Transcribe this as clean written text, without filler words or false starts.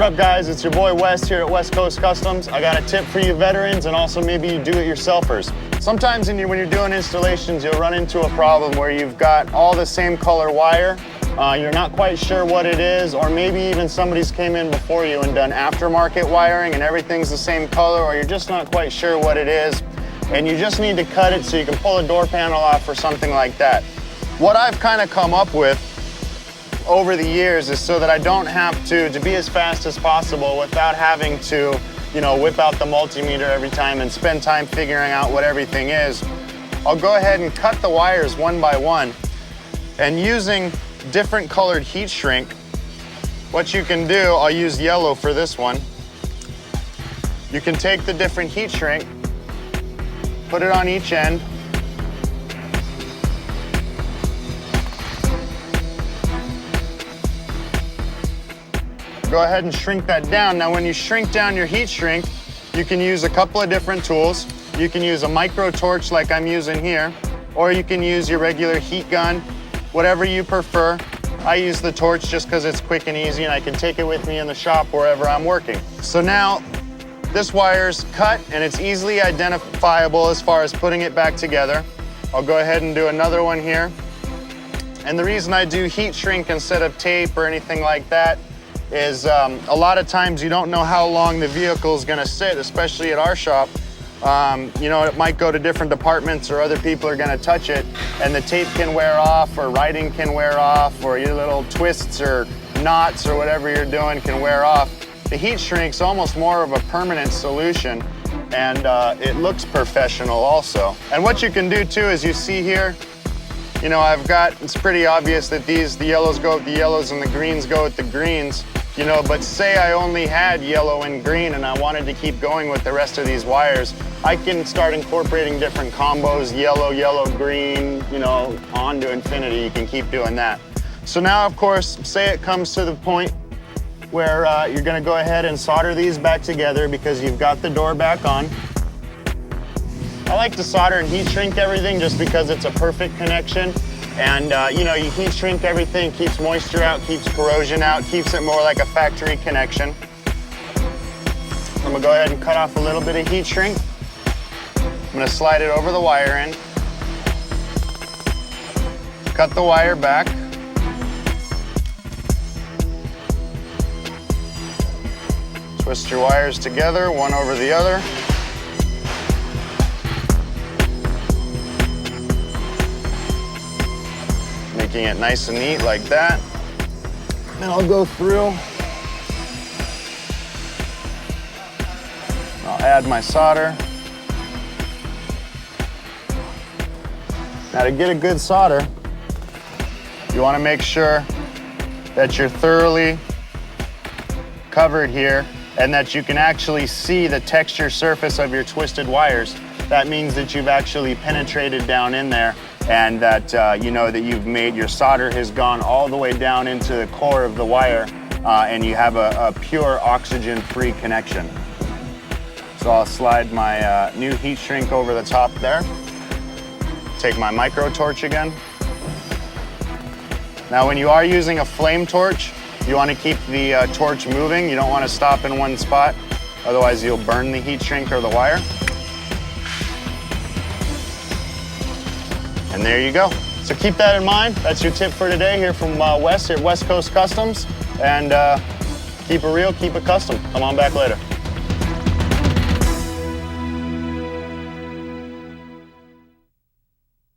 What up guys, it's your boy Wes here at West Coast Customs. I got a tip for you veterans and also maybe you do-it-yourselfers. Sometimes when you're doing installations, you'll run into a problem where you've got all the same color wire. You're not quite sure what it is, or maybe even somebody's came in before you and done aftermarket wiring and everything's the same color, or you're just not quite sure what it is, and you just need to cut it so you can pull a door panel off or something like that. What I've kind of come up with over the years is so that I don't have to be as fast as possible without having to, whip out the multimeter every time and spend time figuring out what everything is. I'll go ahead and cut the wires one by one, and using different colored heat shrink, what you can do, I'll use yellow for this one. You can take the different heat shrink, put it on each end, go ahead and shrink that down. Now when you shrink down your heat shrink, you can use a couple of different tools. You can use a micro torch like I'm using here, or you can use your regular heat gun, whatever you prefer. I use the torch just because it's quick and easy and I can take it with me in the shop wherever I'm working. So now this wire's cut and it's easily identifiable as far as putting it back together. I'll go ahead and do another one here. And the reason I do heat shrink instead of tape or anything like that is a lot of times you don't know how long the vehicle is gonna sit, especially at our shop. It might go to different departments or other people are gonna touch it and the tape can wear off or writing can wear off or your little twists or knots or whatever you're doing can wear off. The heat shrink's almost more of a permanent solution and it looks professional also. And what you can do too is you see here, it's pretty obvious that the yellows go with the yellows and the greens go with the greens. But say I only had yellow and green and I wanted to keep going with the rest of these wires, I can start incorporating different combos, yellow, yellow, green, on to infinity. You can keep doing that. So now, of course, say it comes to the point where you're gonna go ahead and solder these back together because you've got the door back on. I like to solder and heat shrink everything just because it's a perfect connection. And you heat shrink everything, keeps moisture out, keeps corrosion out, keeps it more like a factory connection. I'm gonna go ahead and cut off a little bit of heat shrink. I'm gonna slide it over the wire end. Cut the wire back. Twist your wires together, one over the other. Making it nice and neat like that. Then I'll go through. I'll add my solder. Now to get a good solder, you want to make sure that you're thoroughly covered here and that you can actually see the texture surface of your twisted wires. That means that you've actually penetrated down in there and that that you've made your solder has gone all the way down into the core of the wire and you have a pure oxygen-free connection. So I'll slide my new heat shrink over the top there. Take my micro torch again. Now when you are using a flame torch, you want to keep the torch moving. You don't want to stop in one spot, otherwise you'll burn the heat shrink or the wire. And there you go. So keep that in mind. That's your tip for today here from Wes here at West Coast Customs. And keep it real, keep it custom. Come on back later.